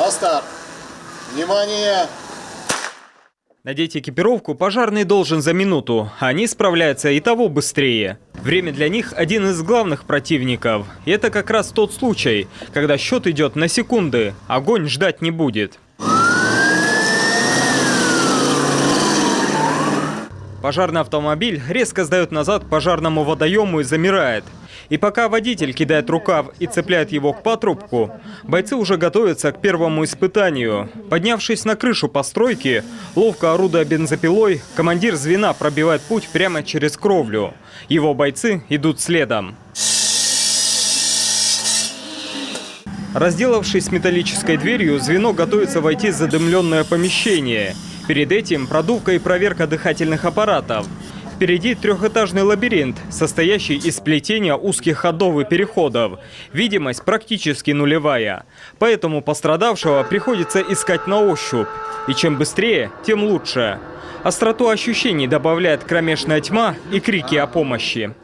На старт. Внимание! Надеть экипировку пожарный должен за минуту, а они справляются и того быстрее. Время для них один из главных противников. И это как раз тот случай, когда счет идет на секунды, огонь ждать не будет. Пожарный автомобиль резко сдает назад к пожарному водоему и замирает. И пока водитель кидает рукав и цепляет его к патрубку, бойцы уже готовятся к первому испытанию. Поднявшись на крышу постройки, ловко орудуя бензопилой, командир звена пробивает путь прямо через кровлю. Его бойцы идут следом. Разделавшись с металлической дверью, звено готовится войти в задымленное помещение. Перед этим продувка и проверка дыхательных аппаратов. Впереди трехэтажный лабиринт, состоящий из сплетения узких ходов и переходов. Видимость практически нулевая. Поэтому пострадавшего приходится искать на ощупь. И чем быстрее, тем лучше. Остроту ощущений добавляет кромешная тьма и крики о помощи.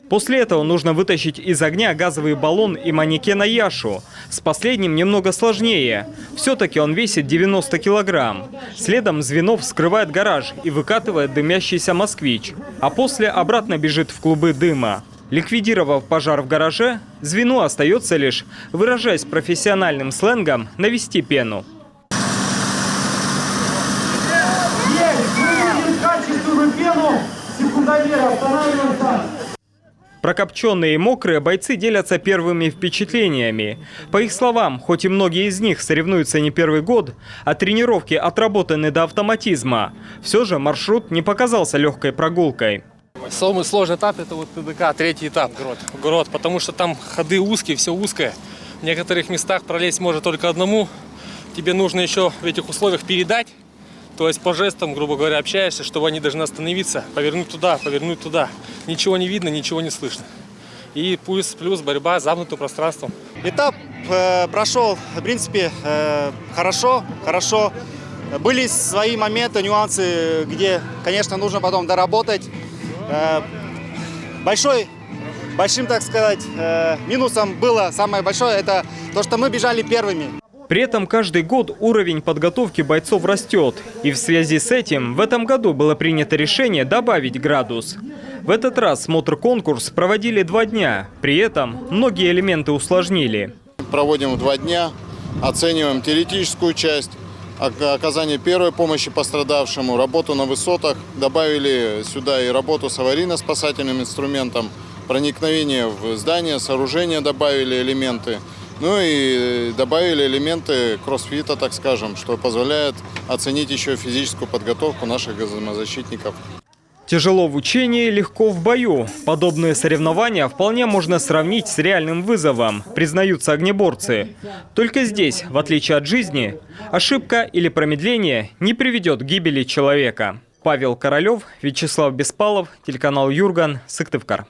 После этого нужно вытащить из огня газовый баллон и манекена Яшу. С последним немного сложнее. Все-таки он весит 90 килограмм. Следом звено вскрывает гараж и выкатывает дымящийся москвич. А после обратно бежит в клубы дыма. Ликвидировав пожар в гараже, звену остается лишь, выражаясь профессиональным сленгом, навести пену. Прокопченные и мокрые бойцы делятся первыми впечатлениями. По их словам, хоть и многие из них соревнуются не первый год, а тренировки отработаны до автоматизма, все же маршрут не показался легкой прогулкой. Самый сложный этап – это вот ТДК, третий этап, Грот, потому что там ходы узкие, все узкое. В некоторых местах пролезть может только одному. Тебе нужно еще в этих условиях передать. То есть по жестам, грубо говоря, общаешься, чтобы они должны остановиться, повернуть туда. Ничего не видно, ничего не слышно. И плюс борьба с замкнутым пространством. Этап прошел, в принципе, хорошо. Были свои моменты, нюансы, где, конечно, нужно потом доработать. Большим, так сказать, минусом было самое большое, это то, что мы бежали первыми. При этом каждый год уровень подготовки бойцов растет. И в связи с этим в этом году было принято решение добавить градус. В этот раз смотр-конкурс проводили 2 дня. При этом многие элементы усложнили. Проводим 2 дня, оцениваем теоретическую часть, оказание первой помощи пострадавшему, работу на высотах. Добавили сюда и работу с аварийно-спасательным инструментом, проникновение в здание, сооружение добавили элементы. Ну и добавили элементы кроссфита, так скажем, что позволяет оценить еще физическую подготовку наших громозащитников. Тяжело в учении, легко в бою. Подобные соревнования вполне можно сравнить с реальным вызовом, признаются огнеборцы. Только здесь, в отличие от жизни, ошибка или промедление не приведет к гибели человека. Павел Королев, Вячеслав Беспалов, телеканал Юрган, Сыктывкар.